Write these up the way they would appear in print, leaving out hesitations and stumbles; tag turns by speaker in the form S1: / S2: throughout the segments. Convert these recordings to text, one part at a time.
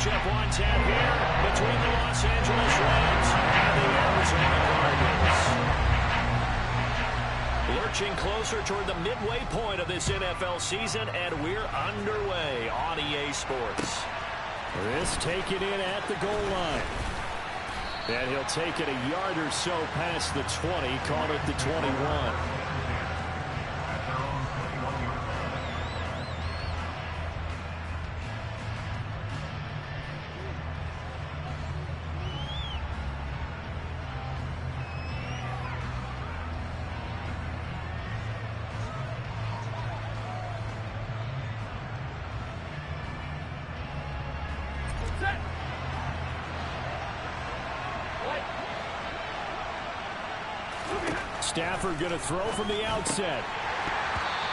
S1: matchup on tap here between the Los Angeles Rams and the Arizona Cardinals. Lurching closer toward the midway point of this NFL season, and we're underway on EA Sports.
S2: This taken in at the goal line. And he'll take it a yard or so past the 20, call it the 21. Stafford going to throw from the outset.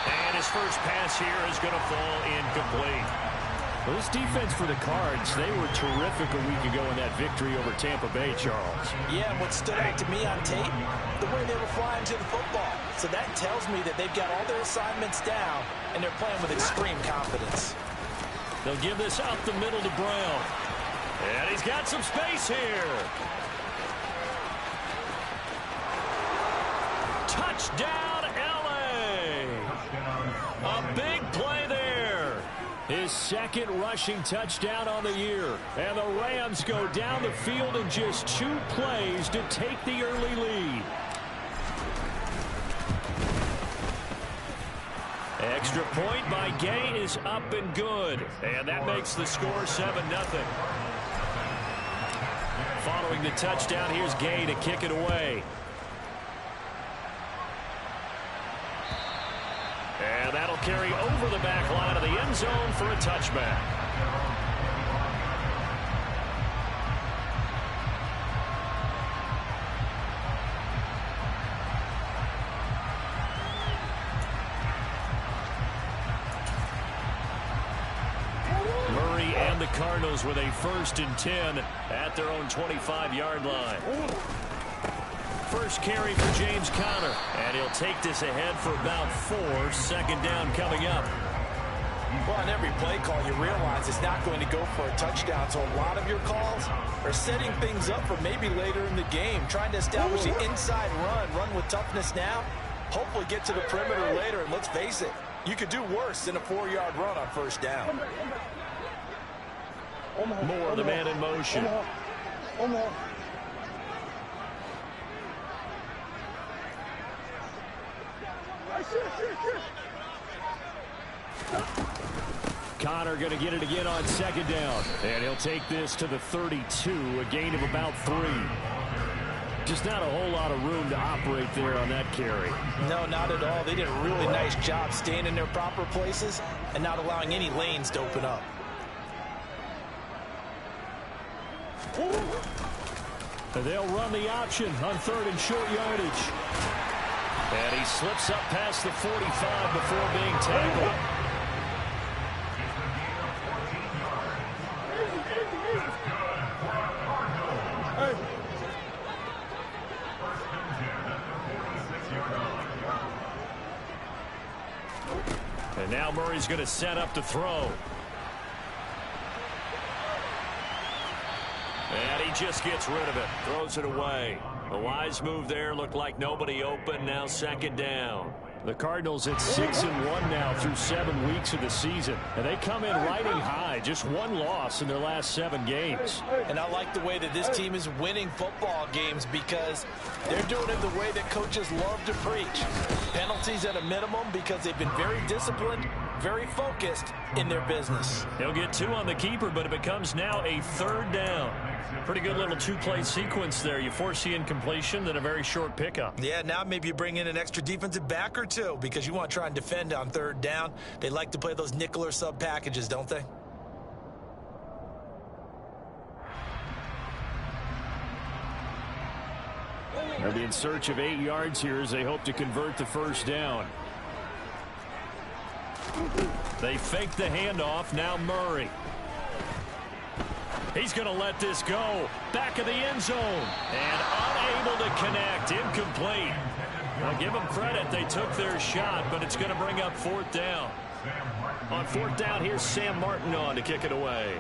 S1: And his first pass here is going to fall incomplete.
S2: Well, this defense for the Cards, they were terrific a week ago in that victory over Tampa Bay, Charles.
S3: Yeah, and what stood out to me on tape, the way they were flying to the football. So that tells me that they've got all their assignments down, and they're playing with extreme confidence.
S1: They'll give this up the middle to Brown. And he's got some space here. Touchdown, L.A. A big play there.
S2: His second rushing touchdown on the year. And the Rams go down the field in just 2 plays to take the early lead.
S1: Extra point by Gay is up and good. And that makes the score 7-0. Following the touchdown, here's Gay to kick it away. And that'll carry over the back line of the end zone for a touchback. Murray and the Cardinals with a 1st and 10 at their own 25-yard line. First carry for James Conner, and he'll take this ahead for about 4. 2nd down coming up.
S3: Well, on every play call, you realize it's not going to go for a touchdown, so a lot of your calls are setting things up for maybe later in the game, trying to establish the inside run with toughness now, hopefully get to the perimeter later, and let's face it, you could do worse than a 4-yard run on 1st down.
S1: More of the man in motion.
S2: Conner going to get it again on 2nd down. And he'll take this to the 32, a gain of about 3. Just not a whole lot of room to operate there on that carry.
S3: No, not at all. They did a really nice job staying in their proper places and not allowing any lanes to open up.
S2: They'll run the option on 3rd and short yardage.
S1: And he slips up past the 45 before being tackled. And now Murray's going to set up to throw. And he just gets rid of it. Throws it away. A wise move there. Looked like nobody open. Now 2nd down.
S2: The Cardinals at 6-1 now through 7 weeks of the season. And they come in riding high. Just 1 loss in their last 7 games.
S3: And I like the way that this team is winning football games because they're doing it the way that coaches love to preach. Penalties at a minimum because they've been very disciplined, very focused in their business.
S1: He'll get 2 on the keeper, but it becomes now a 3rd down. Pretty good little 2-play sequence there. You force the incompletion, then a very short pickup.
S3: Yeah, now maybe you bring in an extra defensive back or 2 because you want to try and defend on 3rd down. They like to play those nickel or sub packages, don't they?
S2: They'll be in search of 8 yards here as they hope to convert the 1st down.
S1: They fake the handoff. Now Murray. He's going to let this go. Back of the end zone. And unable to connect. Incomplete. I'll give them credit. They took their shot, but it's going to bring up 4th down. On 4th down, here's Sam Martin on to kick it away.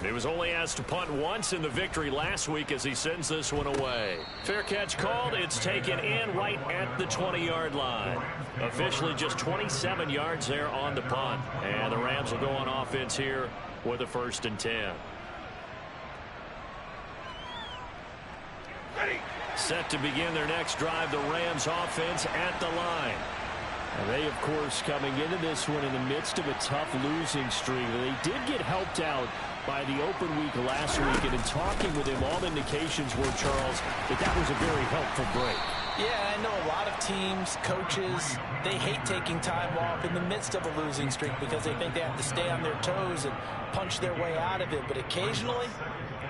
S1: He was only asked to punt once in the victory last week as he sends this one away. Fair catch called. It's taken in right at the 20-yard line. Officially just 27 yards there on the punt. And the Rams will go on offense here with a 1st and 10. Set to begin their next drive, the Rams offense at the line.
S2: And they, of course, coming into this one in the midst of a tough losing streak. They did get helped out by the open week last week, and in talking with him, all indications were, Charles, that was a very helpful break.
S3: Yeah, I know a lot of teams, coaches, they hate taking time off in the midst of a losing streak because they think they have to stay on their toes and punch their way out of it. But occasionally,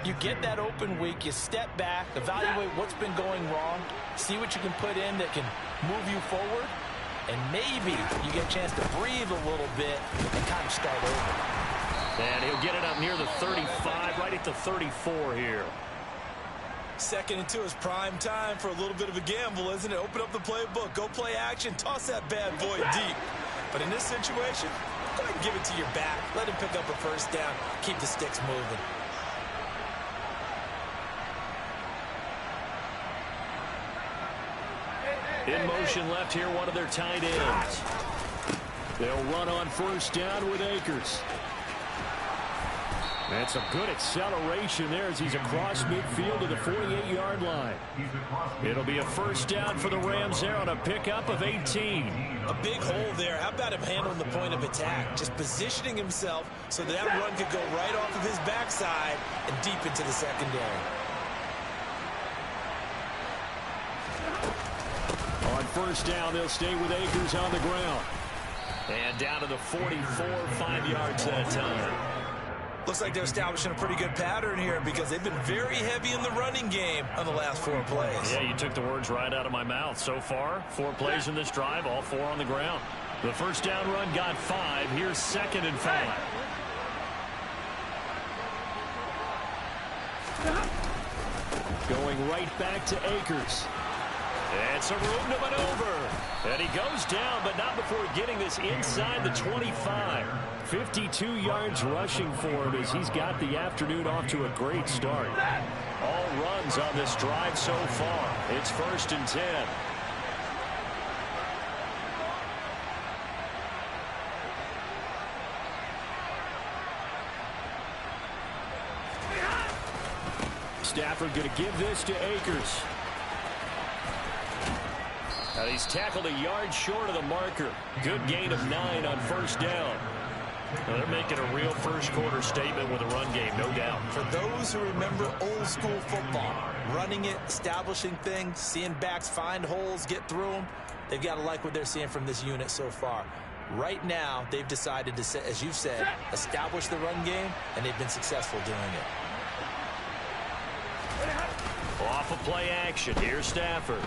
S3: you get that open week, you step back, evaluate what's been going wrong, see what you can put in that can move you forward, and maybe you get a chance to breathe a little bit and kind of start over.
S1: And he'll get it up near the 35, right at the 34 here.
S3: 2nd and 2 is prime time for a little bit of a gamble, isn't it? Open up the playbook, go play action, toss that bad boy deep. But in this situation, go ahead and give it to your back. Let him pick up a 1st down, keep the sticks moving.
S1: In motion left here, one of their tight ends.
S2: They'll run on 1st down with Akers. That's a good acceleration there as he's across midfield to the 48-yard line.
S1: It'll be a 1st down for the Rams there on a pickup of 18.
S3: A big hole there. How about him handling the point of attack? Just positioning himself so that run could go right off of his backside and deep into the secondary.
S2: On 1st down, they'll stay with Akers on the ground.
S1: And down to the 44, 5 yards that time.
S3: Looks like they're establishing a pretty good pattern here because they've been very heavy in the running game on the last 4 plays.
S1: Yeah, you took the words right out of my mouth. So far, 4 plays in this drive, all 4 on the ground. The 1st down run got 5. Here's 2nd and 5.
S2: Going right back to Akers.
S1: And some room to maneuver. And he goes down, but not before getting this inside the 25. 52 yards rushing for him as he's got the afternoon off to a great start. All runs on this drive so far. It's 1st and 10.
S2: Stafford going to give this to Akers.
S1: And he's tackled a yard short of the marker. Good gain of 9 on 1st down. Well, they're making a real first-quarter statement with a run game, no doubt.
S3: For those who remember old-school football, running it, establishing things, seeing backs find holes, get through them, they've got to like what they're seeing from this unit so far. Right now, they've decided to, as you've said, establish the run game, and they've been successful doing it.
S1: Off of play action. Here's Stafford.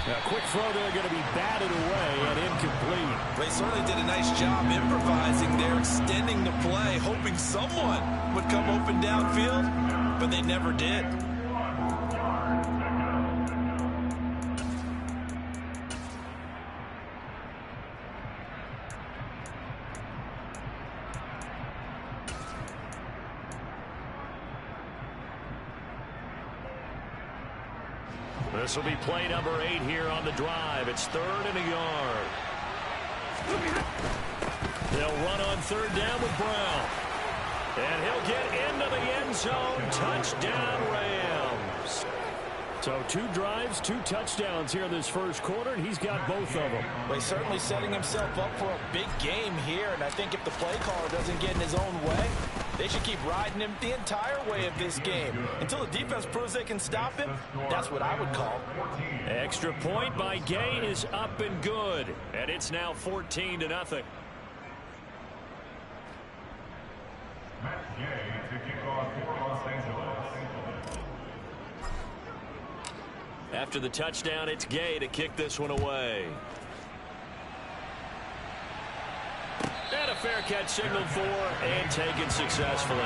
S2: A quick throw there going to be batted away and incomplete.
S3: They certainly did a nice job improvising there, extending the play, hoping someone would come open downfield, but they never did.
S1: This will be play number 8 here on the drive. It's 3rd and a yard. They'll run on 3rd down with Brown. And he'll get into the end zone. Touchdown, Rams.
S2: So 2 drives, 2 touchdowns here in this first quarter, and he's got both of them.
S3: Well, he's certainly setting himself up for a big game here, and I think if the play caller doesn't get in his own way, they should keep riding him the entire way of this game. Until the defense proves they can stop him, that's what I would call.
S1: Extra point by Gay is up and good. And it's now 14-0.
S4: Matt Gay to kick off for Los Angeles.
S1: After the touchdown, it's Gay to kick this one away. And a fair catch signaled for and taken successfully.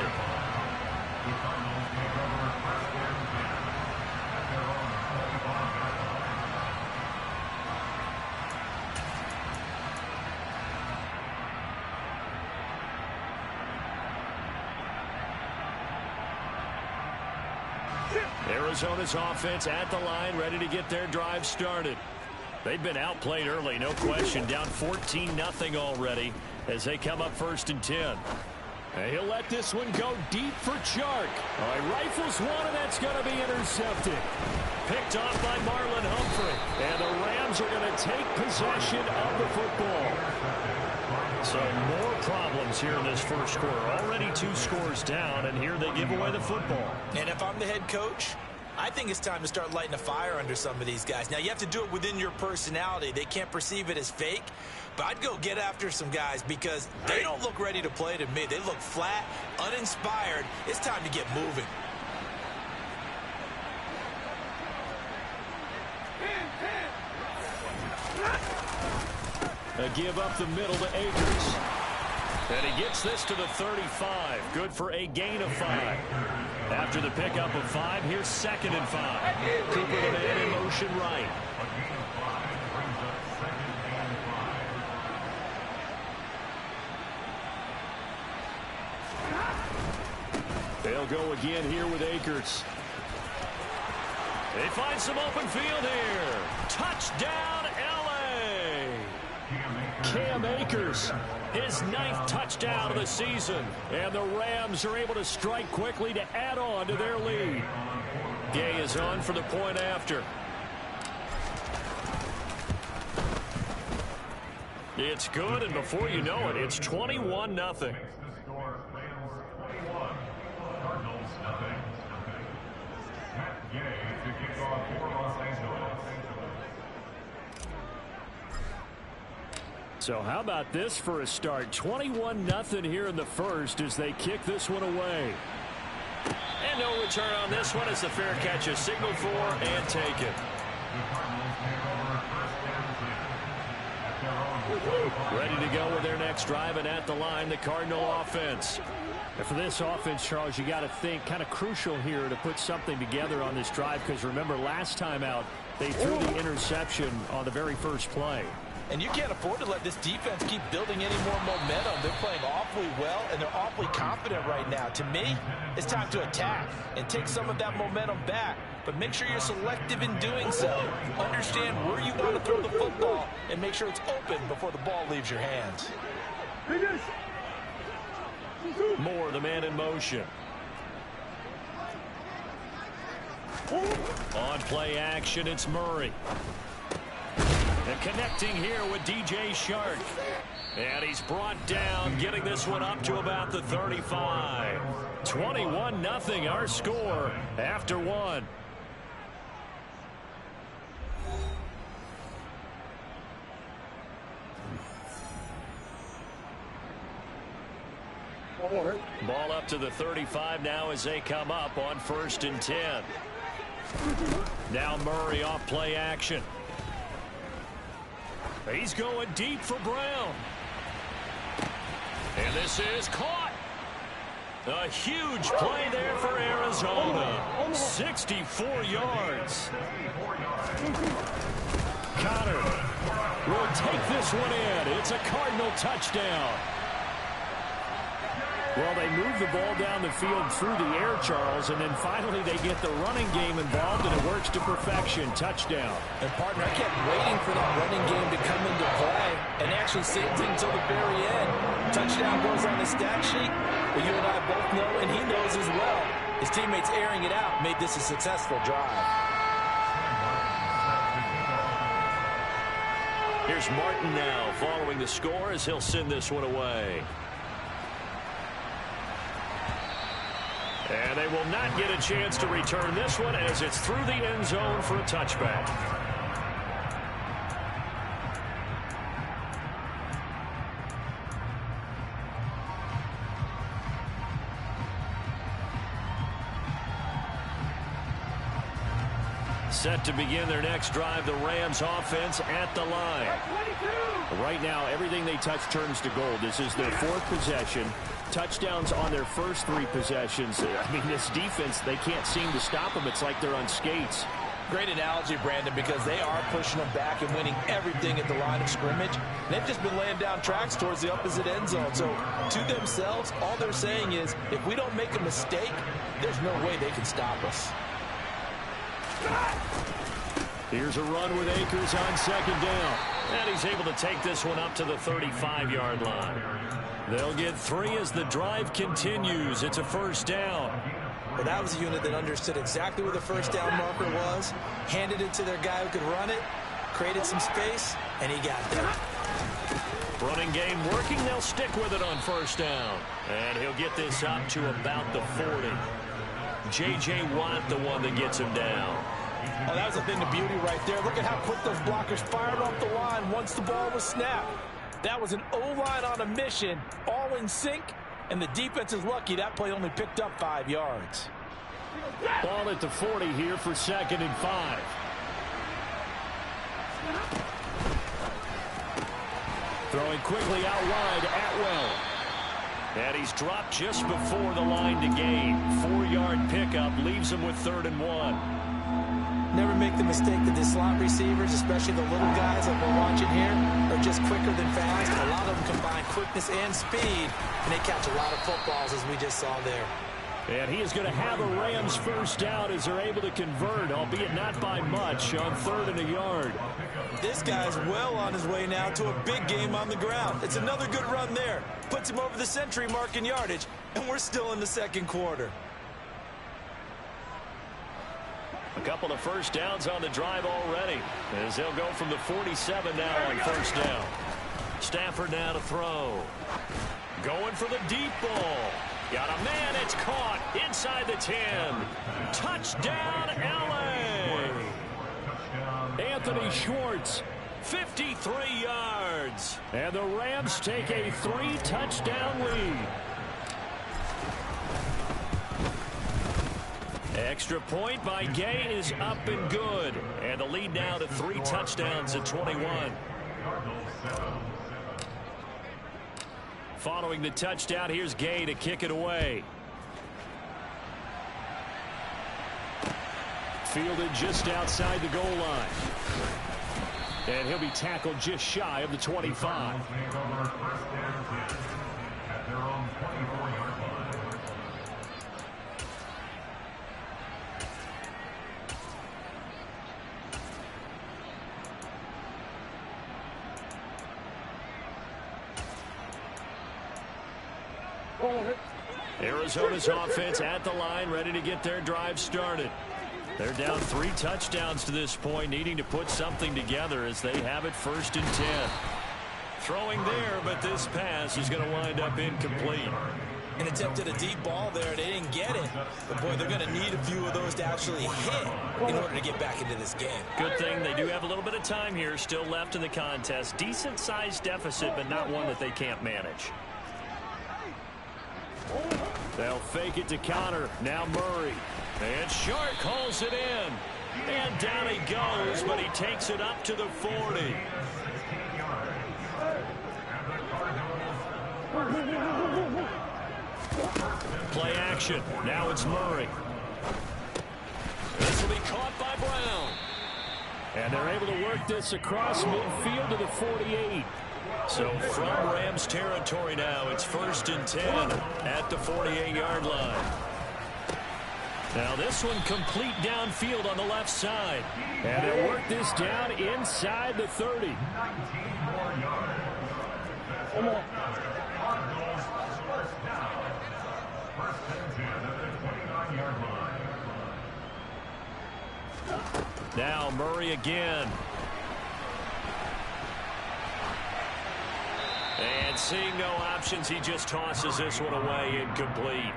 S1: Arizona's offense at the line, ready to get their drive started. They've been outplayed early, no question. Down 14-0 already as they come up 1st and 10.
S2: And he'll let this one go deep for Chark. All right, rifles one, and that's going to be intercepted.
S1: Picked off by Marlon Humphrey.
S2: And the Rams are going to take possession of the football.
S1: So more problems here in this first quarter. Already 2 scores down, and here they give away the football.
S3: And if I'm the head coach, I think it's time to start lighting a fire under some of these guys. Now, you have to do it within your personality. They can't perceive it as fake. But I'd go get after some guys because they don't look ready to play to me. They look flat, uninspired. It's time to get moving.
S2: A give up the middle to Akers.
S1: And he gets this to the 35. Good for a gain of 5. After the pickup of 5, here's 2nd and 5. Cooper the man in motion right.
S2: They'll go again here with Akers.
S1: They find some open field here. Touchdown, L.A.
S2: Cam Akers.
S1: His 9th touchdown of the season.
S2: And the Rams are able to strike quickly to add on to their lead.
S1: Gay is on for the point after. It's good, and before you know it, it's 21-0.
S2: So how about this for a start? 21-0 here in the first as they kick this one away.
S1: And no return on this one as the fair catch is signaled for and taken. Ready to go with their next drive, and at the line, the Cardinal offense.
S2: And for this offense, Charles, you got to think kind of crucial here to put something together on this drive, because remember last time out they threw the interception on the very first play.
S3: And you can't afford to let this defense keep building any more momentum. They're playing awfully well, and they're awfully confident right now. To me, it's time to attack and take some of that momentum back. But make sure you're selective in doing so. Understand where you want to throw the football and make sure it's open before the ball leaves your hands.
S1: Moore, the man in motion. On play action, it's Murray. And connecting here with DJ Shark. And he's brought down, getting this one up to about the 35. 21-0 our score after 1. Ball up to the 35 now as they come up on 1st and 10. Now Murray off play action. He's going deep for Brown. And this is caught. A huge play there for Arizona. 64 yards.
S2: Connor will take this one in. It's a Cardinal touchdown. Well, they move the ball down the field through the air, Charles, and then finally they get the running game involved, and it works to perfection. Touchdown.
S3: And, partner, I kept waiting for that running game to come into play and actually saved it until the very end. Touchdown goes on the stat sheet, but you and I both know, and he knows as well, his teammates airing it out made this a successful drive.
S1: Here's Martin now following the score as he'll send this one away. And they will not get a chance to return this one as it's through the end zone for a touchback. Set to begin their next drive, the Rams offense at the line.
S2: Right now, everything they touch turns to gold. This is their 4th possession. Touchdowns on their first 3 possessions. I mean, this defense, they can't seem to stop them. It's like they're on skates.
S3: Great analogy, Brandon, because they are pushing them back and winning everything at the line of scrimmage. They've just been laying down tracks towards the opposite end zone. So to themselves, all they're saying is, if we don't make a mistake, there's no way they can stop us.
S2: Here's a run with Akers on second down.
S1: And he's able to take this one up to the 35-yard line. They'll get 3 as the drive continues. It's a first down.
S3: Well, that was a unit that understood exactly where the first down marker was, handed it to their guy who could run it, created some space, and he got there.
S1: Running game working. They'll stick with it on first down. And he'll get this up to about the 40. J.J. Watt, the one that gets him down.
S3: Oh, that was a thing of beauty right there. Look at how quick those blockers fired off the line once the ball was snapped. That was an O-line on a mission, all in sync, and the defense is lucky that play only picked up 5 yards.
S2: Ball at the 40 here for 2nd and 5. Throwing quickly out wide, Atwell.
S1: And he's dropped just before the line to gain. 4-yard pickup leaves him with 3rd and 1.
S3: Never make the mistake that the slot receivers, especially the little guys like we're watching here, are just quicker than fast. A lot of them combine quickness and speed, and they catch a lot of footballs, as we just saw there.
S2: And he is going to have a Rams first down as they're able to convert, albeit not by much, on 3rd and a yard.
S3: This guy's well on his way now to a big game on the ground. It's another good run there. Puts him over the century mark in yardage, and we're still in the 2nd quarter.
S1: A couple of first downs on the drive already, as they'll go from the 47 now on first down. Stafford now to throw. Going for the deep ball. Got a man, it's caught inside the 10. Touchdown, L.A.
S2: Anthony Schwartz.
S1: 53 yards.
S2: And the Rams take a 3-touchdown lead.
S1: Extra point by Gay is up and good. And the lead now to 3 touchdowns at 21. Following the touchdown, here's Gay to kick it away.
S2: Fielded just outside the goal line. And he'll be tackled just shy of the 25.
S1: Arizona's offense at the line, ready to get their drive started. They're down 3 touchdowns to this point, needing to put something together as they have it 1st and 10. Throwing there, but this pass is going to wind up incomplete.
S3: An attempt at a deep ball there. They didn't get it. But, boy, they're going to need a few of those to actually hit in order to get back into this game.
S1: Good thing they do have a little bit of time here still left in the contest. Decent-sized deficit, but not one that they can't manage.
S2: They'll fake it to Connor. Now Murray.
S1: And Shark calls it in. And down he goes, but he takes it up to the 40. Play action. Now it's Murray. This will be caught by Brown.
S2: And they're able to work this across midfield to the 48.
S1: So from Rams territory now, it's 1st and 10 at the 48-yard line. Now this one complete downfield on the left side.
S2: And they'll work this down inside the 30.
S1: Now Murray again. And seeing no options, he just tosses this one away, incomplete.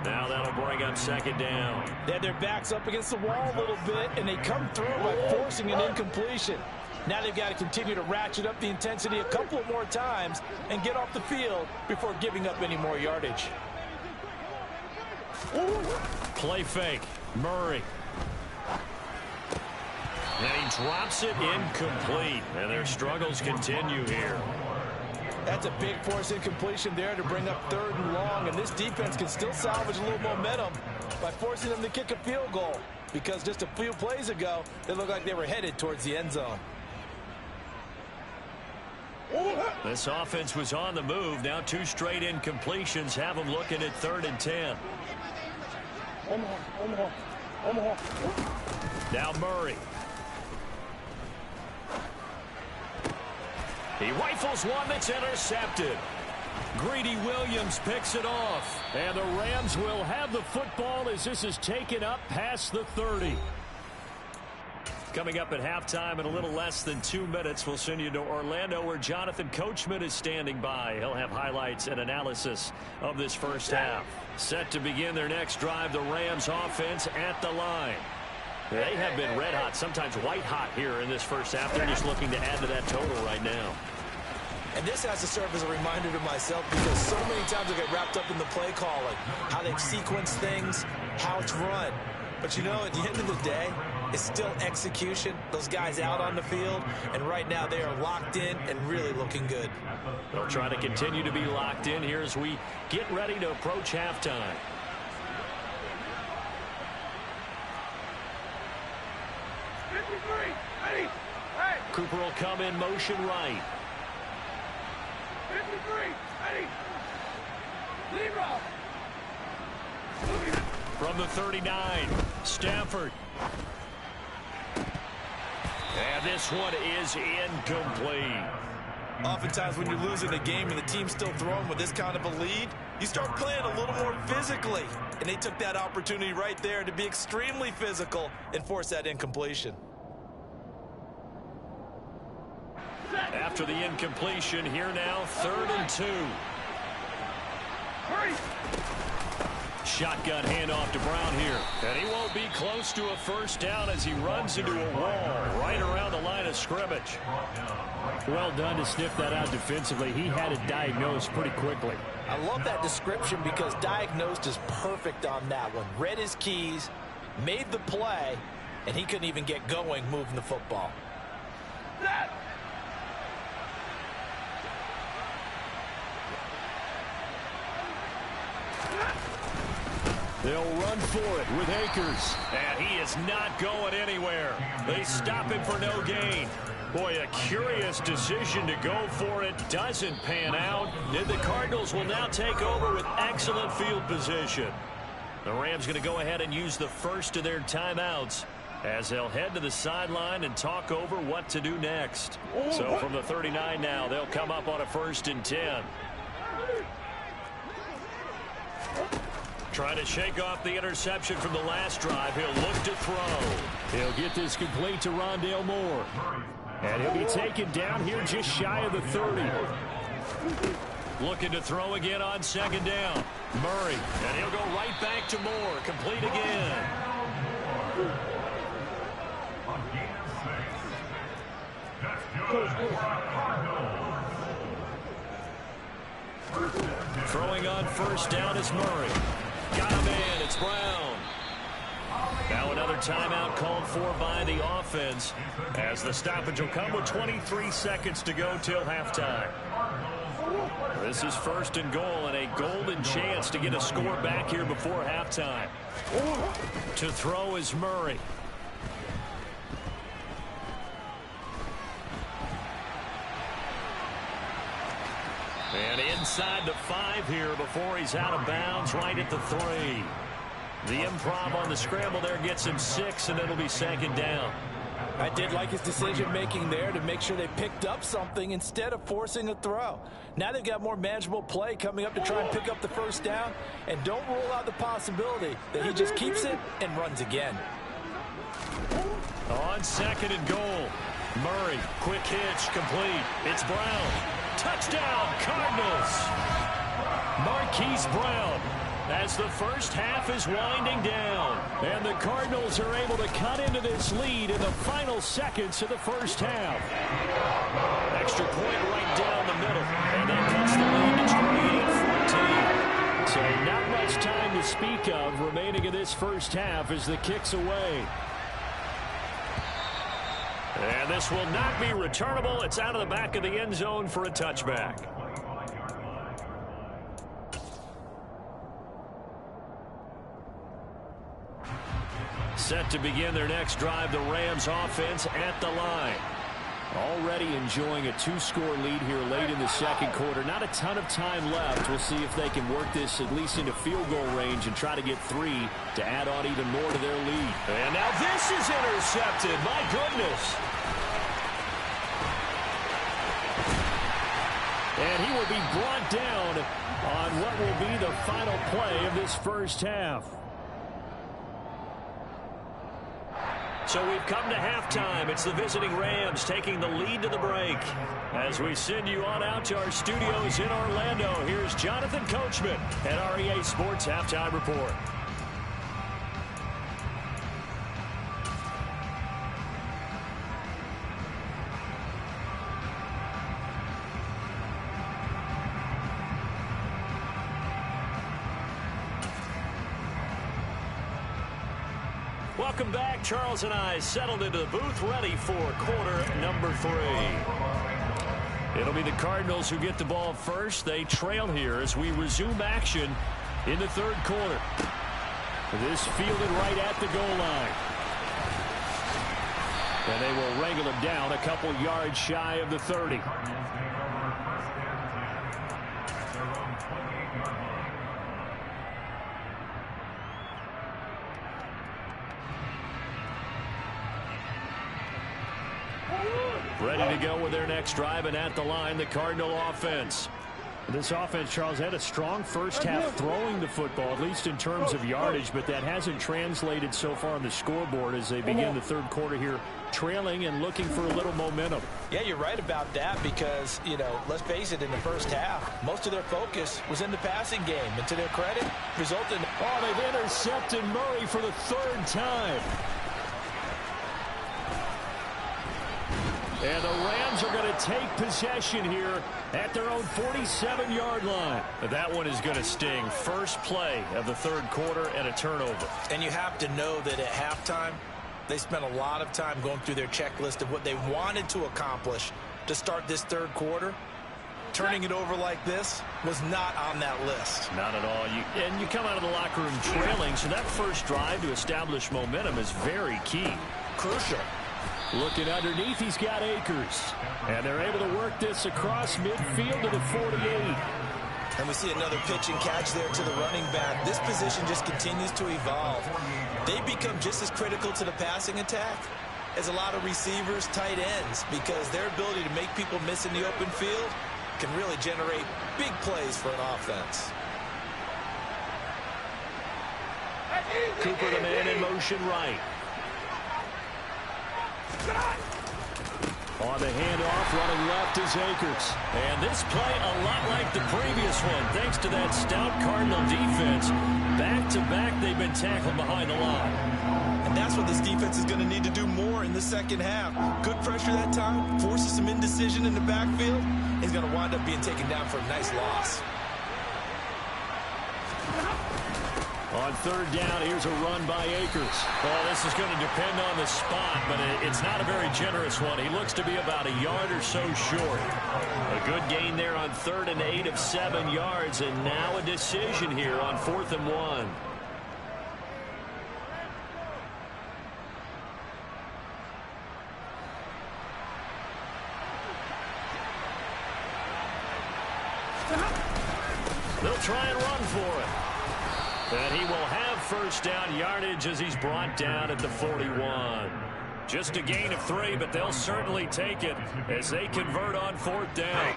S1: Now that'll bring up 2nd down.
S3: They had their backs up against the wall a little bit, and they come through by forcing an incompletion. Now they've got to continue to ratchet up the intensity a couple of more times and get off the field before giving up any more yardage.
S1: Play fake. Murray. And he drops it incomplete. And their struggles continue here.
S3: That's a big force incompletion there to bring up 3rd and long, and this defense can still salvage a little momentum by forcing them to kick a field goal, because just a few plays ago, they looked like they were headed towards the end zone.
S1: This offense was on the move. Now 2 straight incompletions have them looking at 3rd and 10. Now Murray. He rifles one that's intercepted. Greedy Williams picks it off.
S2: And the Rams will have the football as this is taken up past the 30.
S1: Coming up at halftime in a little less than 2 minutes, we'll send you to Orlando where Jonathan Coachman is standing by. He'll have highlights and analysis of this first half. Set to begin their next drive, the Rams offense at the line. They have been red hot, sometimes white hot here in this first half. They're just looking to add to that total right now.
S3: And this has to serve as a reminder to myself because so many times I get wrapped up in the play calling, how they've sequenced things, how it's run. But, you know, at the end of the day, it's still execution. Those guys out on the field, and right now they are locked in and really looking good.
S1: They'll try to continue to be locked in here as we get ready to approach halftime. Cooper will come in motion right. From the 39, Stafford. And this one is incomplete.
S3: Oftentimes when you're losing a game and the team's still throwing with this kind of a lead, you start playing a little more physically. And they took that opportunity right there to be extremely physical and force that incompletion.
S1: After the incompletion, here now, 3rd and 2. Shotgun handoff to Brown here. And he won't be close to a first down as he runs into a wall right around the line of scrimmage.
S2: Well done to sniff that out defensively. He had it diagnosed pretty quickly.
S3: I love that description because diagnosed is perfect on that one. Read his keys, made the play, and he couldn't even get going moving the football.
S1: They'll run for it with Akers. And he is not going anywhere. They stop him for no gain. Boy, a curious decision to go for it. Doesn't pan out. And the Cardinals will now take over with excellent field position. The Rams going to go ahead and use the first of their timeouts as they'll head to the sideline and talk over what to do next. So from the 39 now, they'll come up on a 1st and 10. Trying to shake off the interception from the last drive. He'll look to throw.
S2: He'll get this complete to Rondale Moore. And he'll be taken down here just shy of the 30.
S1: Looking to throw again on 2nd down. Murray. And he'll go right back to Moore. Complete again. Throwing on 1st down is Murray. Got him in. It's Brown. Now another timeout called for by the offense as the stoppage will come with 23 seconds to go till halftime. This is 1st and goal and a golden chance to get a score back here before halftime. To throw is Murray. And inside the 5 here before he's out of bounds right at the 3. The improv on the scramble there gets him 6, and it'll be 2nd down.
S3: I did like his decision-making there to make sure they picked up something instead of forcing a throw. Now they've got more manageable play coming up to try and pick up the 1st down, and don't rule out the possibility that he just keeps it and runs again.
S1: On 2nd and goal. Murray, quick hitch, complete. It's Brown. Touchdown, Cardinals. Marquise Brown as the first half is winding down.
S2: And the Cardinals are able to cut into this lead in the final seconds of the first half.
S1: Extra point right down the middle. And that cuts the lead to 28-14.
S2: So not much time to speak of remaining in this first half as the kick's away.
S1: And this will not be returnable. It's out of the back of the end zone for a touchback. Set to begin their next drive, the Rams offense at the line.
S2: Already enjoying a 2-score lead here late in the second quarter. Not a ton of time left. We'll see if they can work this at least into field goal range and try to get 3 to add on even more to their lead.
S1: And now this is intercepted. My goodness.
S2: And he will be brought down on what will be the final play of this first half.
S1: So we've come to halftime. It's the visiting Rams taking the lead to the break. As we send you on out to our studios in Orlando, here's Jonathan Coachman at REA Sports Halftime Report. Welcome back. Charles and I settled into the booth, ready for quarter number 3. It'll be the Cardinals who get the ball first. They trail here as we resume action in the third quarter. This fielded right at the goal line. And they will wrangle him down a couple yards shy of the 30. Ready to go with their next drive, and at the line, the Cardinal offense.
S2: This offense, Charles, had a strong first half throwing the football, at least in terms of yardage, but that hasn't translated so far on the scoreboard as they begin the third quarter here, trailing and looking for a little momentum.
S3: Yeah, you're right about that because, let's face it, in the first half, most of their focus was in the passing game. And to their credit, resulted in...
S2: Oh, they've intercepted Murray for the 3rd time. And the Rams are going to take possession here at their own 47-yard line.
S1: That one is going to sting. First play of the third quarter and a turnover.
S3: And you have to know that at halftime, they spent a lot of time going through their checklist of what they wanted to accomplish to start this third quarter. Turning it over like this was not on that list.
S1: Not at all. And you come out of the locker room trailing, so that first drive to establish momentum is very key.
S3: Crucial.
S2: Looking underneath, he's got Akers. And they're able to work this across midfield to the 48.
S3: And we see another pitch and catch there to the running back. This position just continues to evolve. They become just as critical to the passing attack as a lot of receivers, tight ends, because their ability to make people miss in the open field can really generate big plays for an offense.
S1: Cooper, the man in motion right.
S2: On the handoff, running left is Akers.
S1: And this play a lot like the previous one, thanks to that stout Cardinal defense. Back-to-back, they've been tackled behind the line.
S3: And that's what this defense is going to need to do more in the second half. Good pressure that time, forces some indecision in the backfield. He's going to wind up being taken down for a nice loss.
S2: On third down, here's a run by Akers.
S1: Well, this is going to depend on the spot, but it's not a very generous one. He looks to be about a yard or so short. A good gain there on 3rd and 8 of 7 yards, and now a decision here on 4th and 1. They'll try and run for it. And he will have first down yardage as he's brought down at the 41. Just a gain of 3, but they'll certainly take it as they convert on 4th down.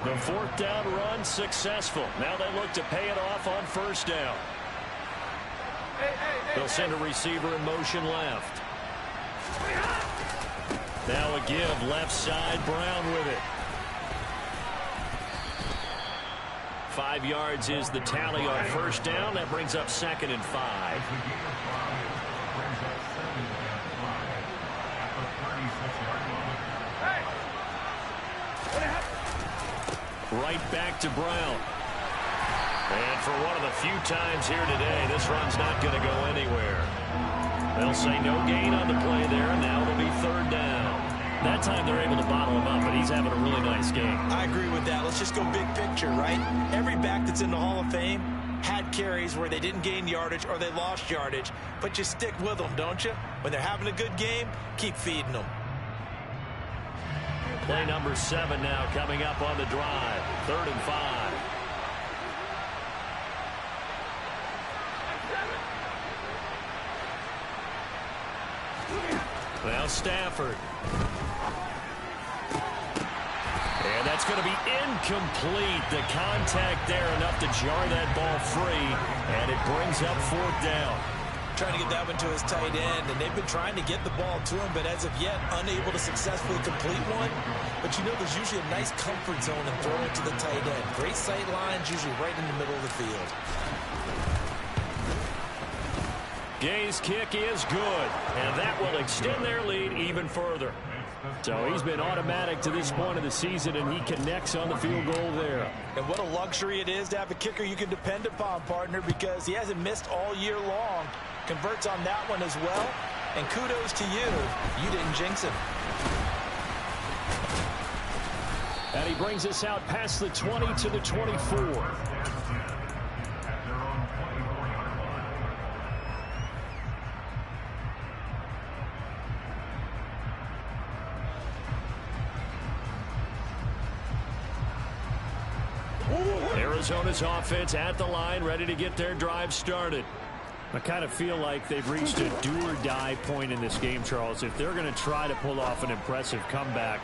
S1: The 4th down run successful. Now they look to pay it off on 1st down. They'll send a receiver in motion left. Now a give left side, Brown with it. 5 yards is the tally on 1st down. That brings up 2nd and 5. Right back to Brown. And for one of the few times here today, this run's not going to go anywhere. They'll say no gain on the play there. Now it'll be 3rd down. That time they're able to bottle him up, but he's having a really nice game.
S3: I agree with that. Let's just go big picture, right? Every back that's in the Hall of Fame had carries where they didn't gain yardage or they lost yardage, but you stick with them, don't you? When they're having a good game, keep feeding them.
S1: Play number 7 now coming up on the drive. 3rd and 5. Now Stafford. And that's going to be incomplete. The contact there enough to jar that ball free. And it brings up 4th down.
S3: Trying to get that one to his tight end, and they've been trying to get the ball to him, but as of yet, unable to successfully complete one. But you know there's usually a nice comfort zone in throwing it to the tight end. Great sight lines, usually right in the middle of the field.
S1: Gay's kick is good, and that will extend their lead even further.
S2: So he's been automatic to this point of the season, and he connects on the field goal there.
S3: And what a luxury it is to have a kicker you can depend upon, partner, because he hasn't missed all year long. Converts on that one as well. And kudos to you. You didn't jinx him.
S2: And he brings us out past the 20 to the 24.
S1: Arizona's offense at the line, ready to get their drive started.
S2: I kind of feel like they've reached a do-or-die point in this game, Charles. If they're going to try to pull off an impressive comeback,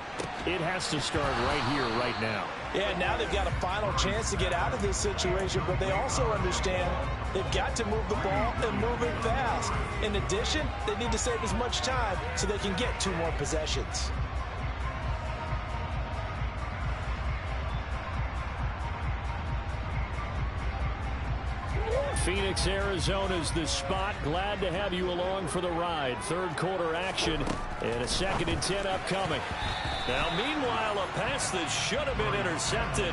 S2: it has to start right here, right now.
S3: Yeah, now they've got a final chance to get out of this situation, but they also understand they've got to move the ball and move it fast. In addition, they need to save as much time so they can get 2 more possessions.
S2: Phoenix, Arizona's the spot. Glad to have you along for the ride. 3rd quarter action and a 2nd and 10 upcoming.
S1: Now, meanwhile, a pass that should have been intercepted,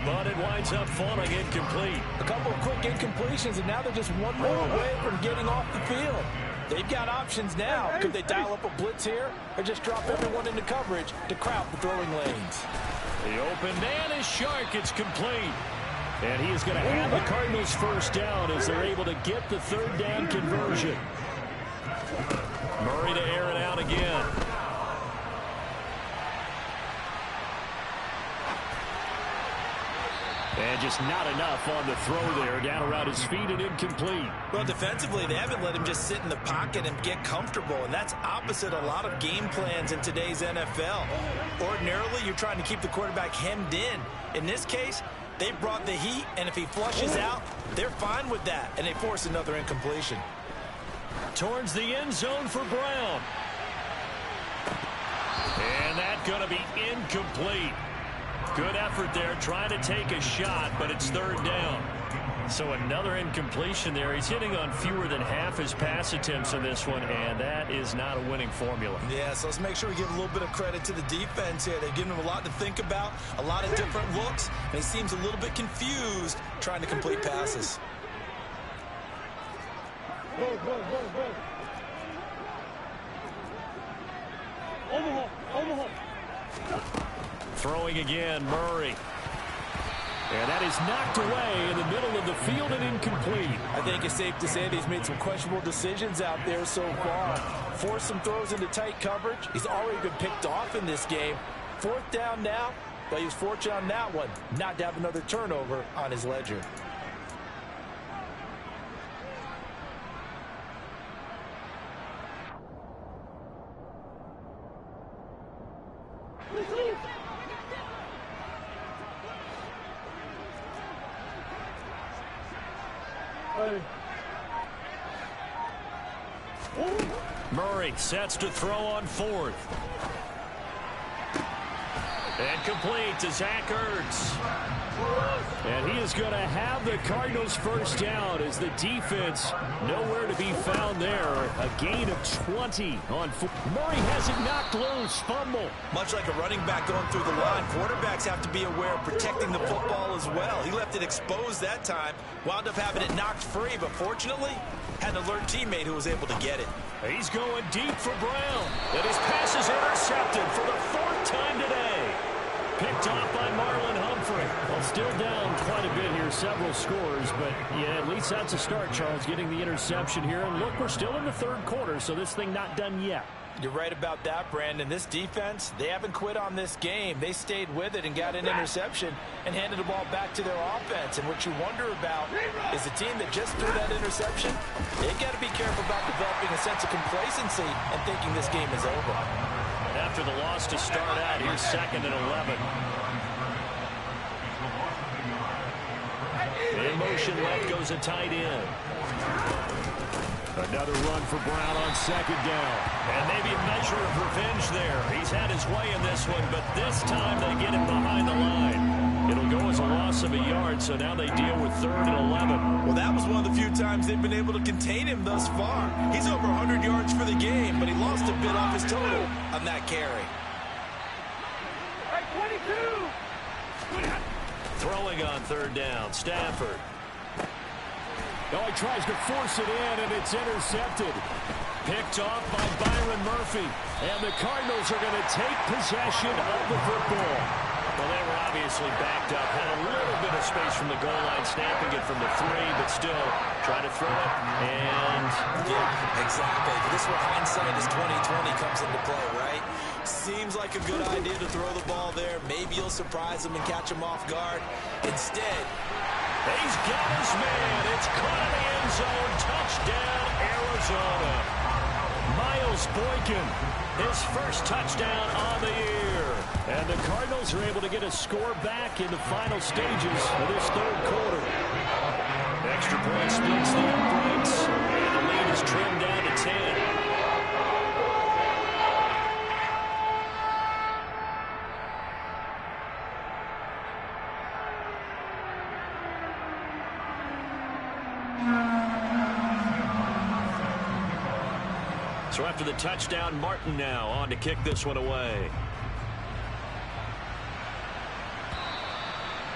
S1: but it winds up falling incomplete.
S3: A couple of quick incompletions, and now they're just 1 more away from getting off the field. They've got options now. Could they dial up a blitz here or just drop everyone into coverage to crowd the throwing lanes?
S1: The open man is Shark. It's complete.
S2: And he is going to have the Cardinals 1st down as they're able to get the 3rd down conversion.
S1: Murray to air it out again.
S2: And just not enough on the throw there. Down around his feet and incomplete.
S3: Well, defensively, they haven't let him just sit in the pocket and get comfortable, and that's opposite a lot of game plans in today's NFL. Ordinarily, you're trying to keep the quarterback hemmed in. In this case, they brought the heat, and if he flushes out, they're fine with that, and they force another incompletion.
S1: Towards the end zone for Brown. And that's going to be incomplete. Good effort there, trying to take a shot, but it's 3rd down. So another incompletion there. He's hitting on fewer than half his pass attempts in this one, and that is not a winning formula.
S3: Yeah, so let's make sure we give a little bit of credit to the defense here. They've given him a lot to think about, a lot of different looks, and he seems a little bit confused trying to complete passes.
S1: Throwing again, Murray.
S2: And that is knocked away in the middle of the field and incomplete.
S3: I think it's safe to say that he's made some questionable decisions out there so far. Forced some throws into tight coverage. He's already been picked off in this game. 4th down now, but he was fortunate on that one not to have another turnover on his ledger.
S1: Murray sets to throw on 4th. And complete to Zach Ertz.
S2: And he is going to have the Cardinals 1st down as the defense nowhere to be found there. A gain of 20 on 4. Murray has it knocked loose. Fumble.
S3: Much like a running back going through the line, quarterbacks have to be aware of protecting the football as well. He left it exposed that time, wound up having it knocked free, but fortunately had an alert teammate who was able to get it.
S1: He's going deep for Brown. And his pass is intercepted for the 4th time today. Picked off by Marlon Humphrey.
S2: Well, still down quite a bit here, several scores, but yeah, at least that's a start, Charles, getting the interception here. And look, we're still in the 3rd quarter, so this thing not done yet.
S3: You're right about that, Brandon. This defense, they haven't quit on this game. They stayed with it and got an interception and handed the ball back to their offense. And what you wonder about is a team that just threw that interception, they got to be careful about developing a sense of complacency and thinking this game is over.
S1: After the loss to start out, here's 2nd and 11. In motion left goes a tight end.
S2: Another run for Brown on 2nd down.
S1: And maybe a measure of revenge there. He's had his way in this one, but this time they get him behind the line. It'll go as a loss of a yard, so now they deal with 3rd and 11.
S3: Well, that was one of the few times they've been able to contain him thus far. He's over 100 yards for the game, but he lost a bit off his total on that carry.
S5: Hey, 22!
S1: Throwing on 3rd down, Stafford.
S2: Oh, he tries to force it in, and it's intercepted.
S1: Picked off by Byron Murphy.
S2: And the Cardinals are going to take possession of the football.
S1: Well, they were obviously backed up. Had a little bit of space from the goal line, snapping it from the 3, but still trying to throw it. And
S3: yeah, exactly. This is where hindsight is 20/20 comes into play, right? Seems like a good idea to throw the ball there. Maybe you'll surprise him and catch him off guard. Instead,
S1: he's got his man. It's caught in the end zone. Touchdown, Arizona.
S2: Miles Boykin,
S1: his first touchdown on the year.
S2: And the Cardinals are able to get a score back in the final stages of this 3rd quarter.
S1: Extra point splits the uprights. And the lead is trimmed down to 10. So after the touchdown, Martin now on to kick this one away.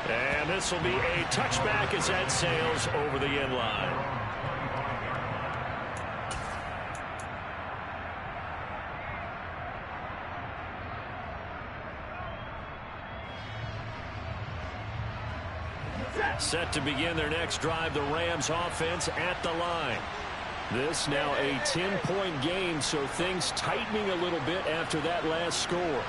S1: And this will be a touchback as that sails over the end line. Set to begin their next drive, the Rams offense at the line.
S2: This now a 10-point game, so things tightening a little bit after that last score.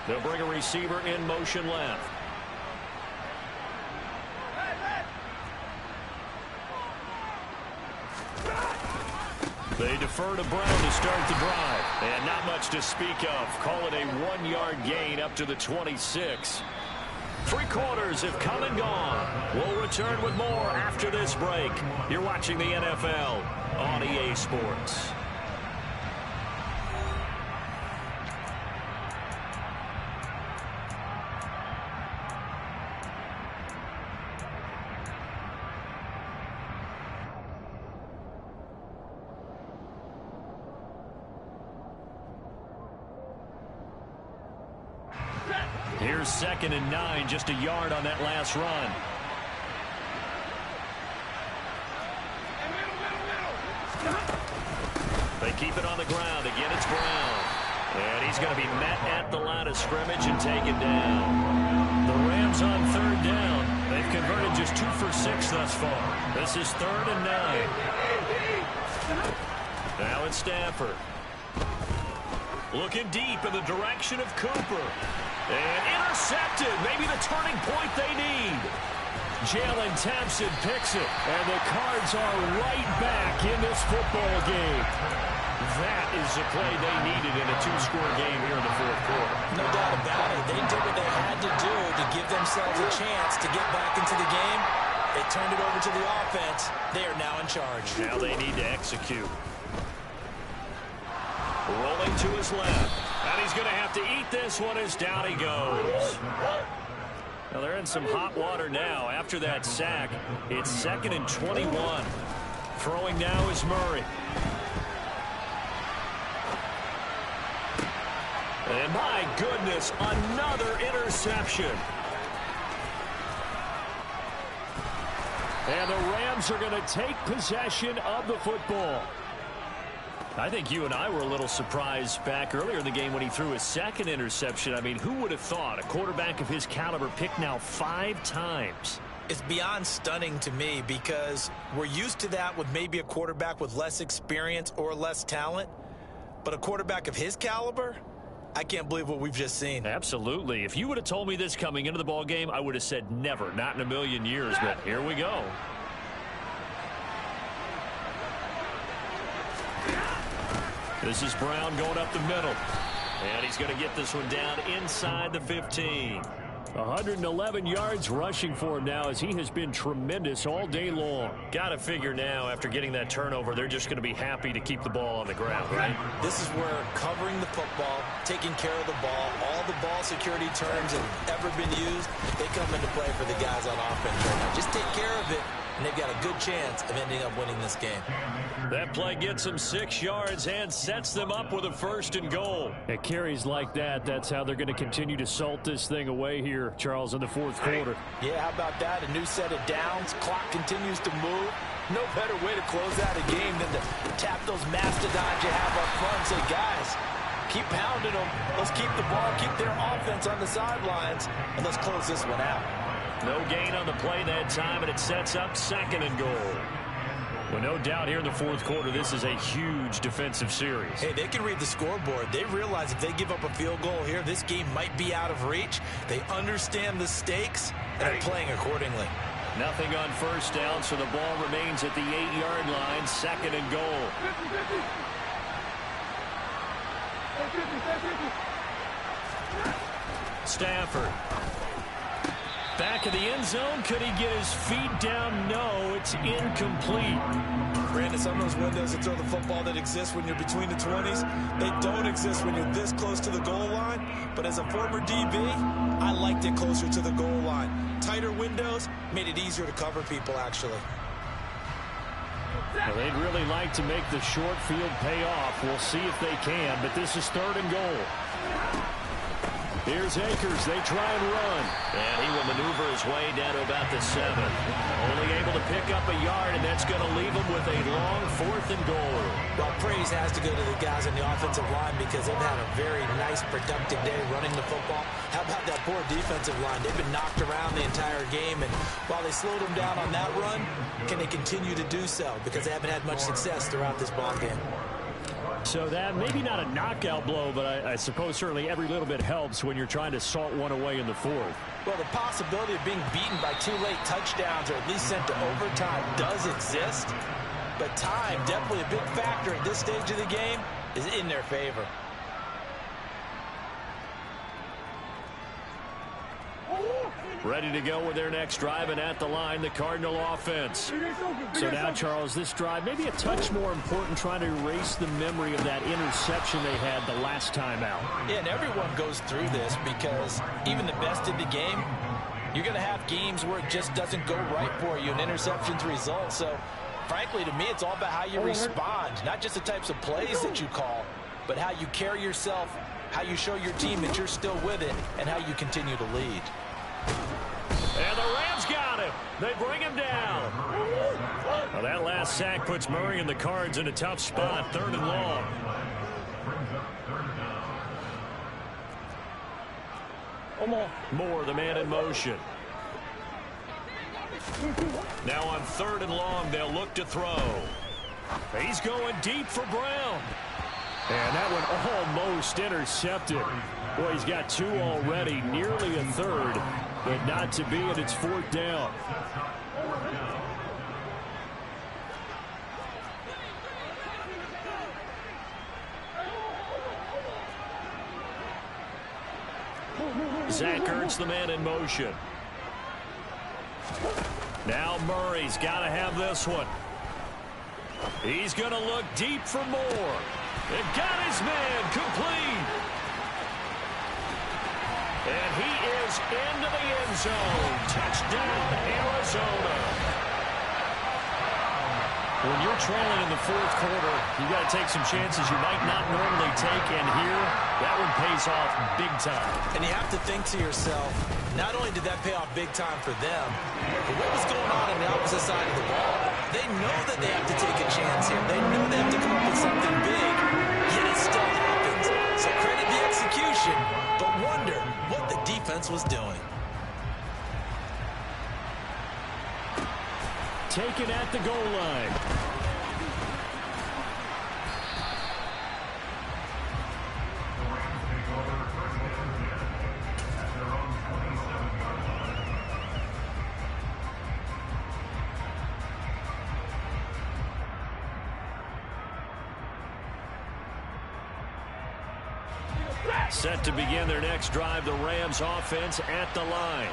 S1: They'll bring a receiver in motion left. They defer to Brown to start the drive. And not much to speak of. Call it a 1-yard gain up to the 26. 3 quarters have come and gone. We'll return with more after this break. You're watching the NFL on EA Sports. Here's 2nd and 9, just a yard on that last run. They keep it on the ground. Again, it's Brown. And he's going to be met at the line of scrimmage and taken down. The Rams on 3rd down. They've converted just 2 for 6 thus far. This is 3rd and 9. Now it's Stafford. Looking deep in the direction of Cooper. And intercepted. Maybe the turning point they need.
S2: Jalen Thompson picks it. And the Cards are right back in this football game.
S1: That is the play they needed in a 2-score game here in the 4th quarter.
S3: No doubt about it. They did what they had to do to give themselves a chance to get back into the game. They turned it over to the offense. They are now in charge.
S1: Now they need to execute. Rolling to his left. And he's going to have to eat this one as down he goes. Now they're in some hot water now. After that sack, it's 2nd and 21. Throwing now is Murray. And my goodness, another interception.
S2: And the Rams are going to take possession of the football.
S1: I think you and I were a little surprised back earlier in the game when he threw his 2nd interception. I mean, who would have thought a quarterback of his caliber picked now 5 times?
S3: It's beyond stunning to me because we're used to that with maybe a quarterback with less experience or less talent. But a quarterback of his caliber, I can't believe what we've just seen.
S1: Absolutely. If you would have told me this coming into the ball game, I would have said never, not in a million years. But here we go. This is Brown going up the middle. And he's going to get this one down inside the 15.
S2: 111 yards rushing for him now as he has been tremendous all day long.
S1: Got to figure now after getting that turnover, they're just going to be happy to keep the ball on the ground, right?
S3: This is where covering the football, taking care of the ball, all the ball security terms have ever been used, they come into play for the guys on offense right now. Just take care of it, and they've got a good chance of ending up winning this game.
S1: That play gets them 6 yards and sets them up with a 1st and goal.
S2: At carries like that, that's how they're going to continue to salt this thing away here, Charles, in the 4th quarter.
S3: Yeah, how about that? A new set of downs. Clock continues to move. No better way to close out a game than to tap those mastodons you have up front and say, guys, keep pounding them. Let's keep the ball, keep their offense on the sidelines, and let's close this one out.
S1: No gain on the play that time, and it sets up 2nd and goal. Well, no doubt here in the 4th quarter, this is a huge defensive series.
S3: Hey, they can read the scoreboard. They realize if they give up a field goal here, this game might be out of reach. They understand the stakes and are playing accordingly.
S1: Nothing on 1st down, so the ball remains at the 8-yard line, 2nd and goal.
S5: 50.
S1: Stafford. Back of the end zone. Could he get his feet down? No, it's incomplete.
S3: Brandon, some of those windows to throw the football that exist when you're between the 20s, they don't exist when you're this close to the goal line. But as a former DB, I liked it closer to the goal line. Tighter windows made it easier to cover people, actually.
S2: Well, they'd really like to make the short field pay off. We'll see if they can, but this is 3rd and goal. Here's Akers. They try and run.
S1: And he will maneuver his way down to about the 7. Only able to pick up a yard, and that's going to leave him with a long 4th and goal.
S3: Well, praise has to go to the guys on the offensive line because they've had a very nice, productive day running the football. How about that poor defensive line? They've been knocked around the entire game, and while they slowed them down on that run, can they continue to do so? Because they haven't had much success throughout this ball game.
S2: So that maybe not a knockout blow, but I suppose certainly every little bit helps when you're trying to salt one away in the 4th.
S3: Well, the possibility of being beaten by 2 late touchdowns or at least sent to overtime does exist. But time, definitely a big factor at this stage of the game, is in their favor.
S1: Ready to go with their next drive, and at the line, the Cardinal offense.
S2: So now, Charles, this drive maybe a touch more important, trying to erase the memory of that interception they had the last time out.
S3: Yeah, and everyone goes through this because even the best in the game, you're going to have games where it just doesn't go right for you, and interceptions result. So, frankly, to me, it's all about how you respond, not just the types of plays that you call, but how you carry yourself, how you show your team that you're still with it, and how you continue to lead.
S1: And the Rams got him. They bring him down. Well, that last sack puts Murray and the Cards in a tough spot, 3rd and long. Moore, the man in motion. Now on 3rd and long, they'll look to throw. He's going deep for Brown.
S2: And that one almost intercepted. Boy, he's got 2 already, nearly a 3rd, but not to be, and it's 4th down.
S1: Zach Ertz, the man in motion. Now Murray's got to have this one. He's going to look deep for Moore. And got his man complete. And he is into the end zone. Touchdown, Arizona. When you're trailing in the 4th quarter, you got to take some chances you might not normally take, and here, that one pays off big time.
S3: And you have to think to yourself, not only did that pay off big time for them, but what was going on the opposite side of the ball? They know that they have to take a chance here. They know they have to come up with something big, yet it still happens. So credit the execution, but wonder what the defense was doing.
S2: taken at the goal line.
S1: Set to begin their next drive, the Rams offense at the line.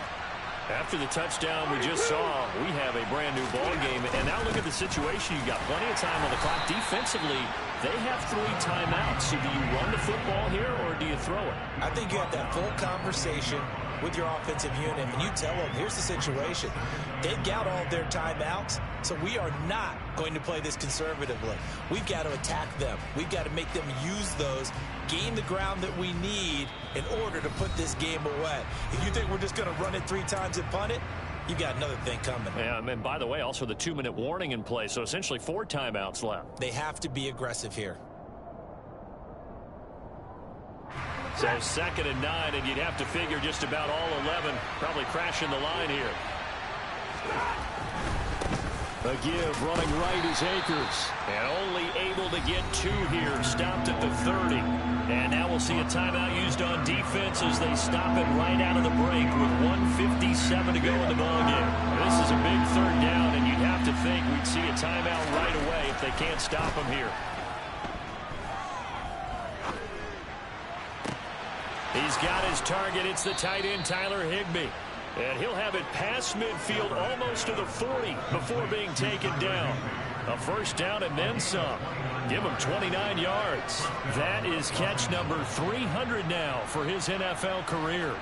S1: After the touchdown we just saw, we have a brand new ball game. And now look at the situation. You've got plenty of time on the clock. Defensively, they have 3 timeouts. So do you run the football here or do you throw it?
S3: I think you have that full conversation with your offensive unit, and you tell them, here's the situation. They've got all their timeouts, so we are not going to play this conservatively. We've got to attack them. We've got to make them use those, gain the ground that we need in order to put this game away. If you think we're just going to run it 3 times and punt it, you got another thing coming.
S1: Yeah, and by the way, also the 2-minute warning in play, so essentially 4 timeouts left.
S3: They have to be aggressive here.
S1: So 2nd and 9, and you'd have to figure just about all 11 probably crashing the line here.
S2: A give running right is Akers.
S1: And only able to get 2 here, stopped at the 30. And now we'll see a timeout used on defense as they stop it right out of the break with 1:57 to go in the ballgame. This is a big 3rd down, and you'd have to think we'd see a timeout right away if they can't stop them here. He's got his target. It's the tight end, Tyler Higbee. And he'll have it past midfield almost to the 40 before being taken down. A 1st down and then some. Give him 29 yards. That is catch number 300 now for his NFL career.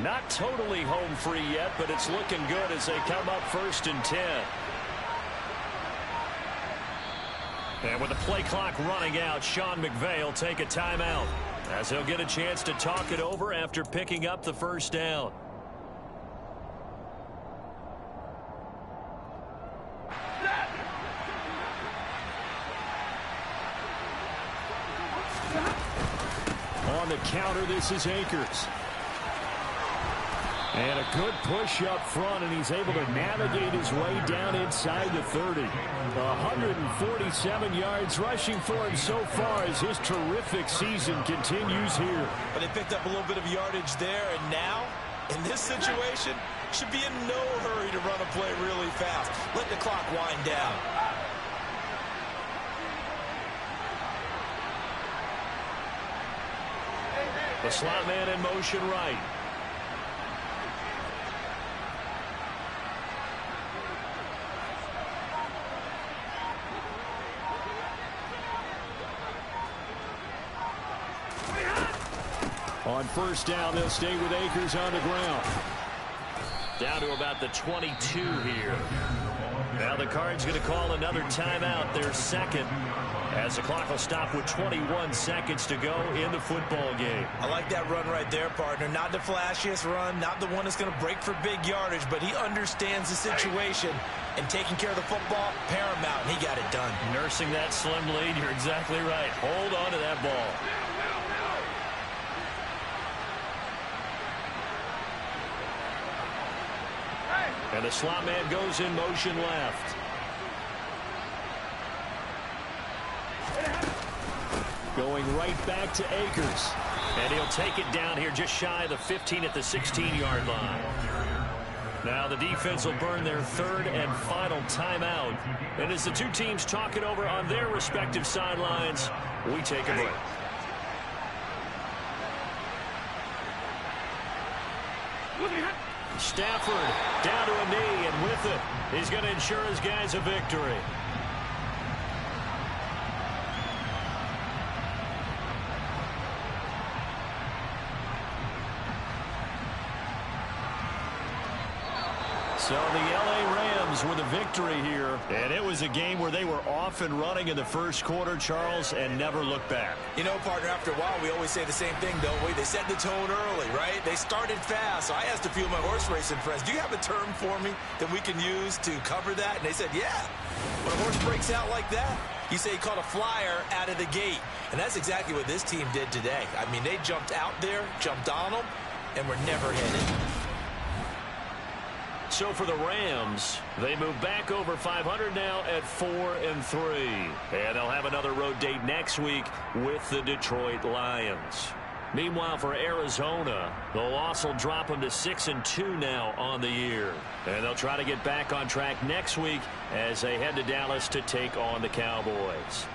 S1: Not totally home free yet, but it's looking good as they come up 1st and 10. And with the play clock running out, Sean McVay will take a timeout as he'll get a chance to talk it over after picking up the 1st down.
S2: On the counter, this is Akers. And a good push up front, and he's able to navigate his way down inside the 30. 147 yards rushing for him so far as his terrific season continues here.
S3: But they picked up a little bit of yardage there, and now, in this situation, should be in no hurry to run a play really fast. Let the clock wind down.
S1: The slot man in motion right.
S2: On 1st down, they'll stay with Akers on the ground.
S1: Down to about the 22 here. Now the Cards going to call another timeout, their 2nd, as the clock will stop with 21 seconds to go in the football game.
S3: I like that run right there, partner. Not the flashiest run, not the one that's going to break for big yardage, but he understands the situation, and taking care of the football, paramount, and he got it done.
S1: Nursing that slim lead, you're exactly right. Hold on to that ball. And the slot man goes in motion left.
S2: Going right back to Akers.
S1: And he'll take it down here just shy of the 15 at the 16-yard line. Now the defense will burn their 3rd and final timeout. And as the 2 teams talk it over on their respective sidelines, we take a break. Stafford down to a knee, and with it, he's going to ensure his guys a victory. So the L.A. Rams with a victory here. And it was a game where they were off and running in the first quarter, Charles, and never looked back.
S3: You know, partner, after a while, we always say the same thing, don't we? They set the tone early, right? They started fast. So I asked a few of my horse racing friends, do you have a term for me that we can use to cover that? And they said, yeah. When a horse breaks out like that, you say he caught a flyer out of the gate. And that's exactly what this team did today. I mean, they jumped out there, jumped on them, and were never headed.
S1: So for the Rams, they move back over 500 now at 4-3. And they'll have another road date next week with the Detroit Lions. Meanwhile, for Arizona, the loss will drop them to 6-2 now on the year. And they'll try to get back on track next week as they head to Dallas to take on the Cowboys.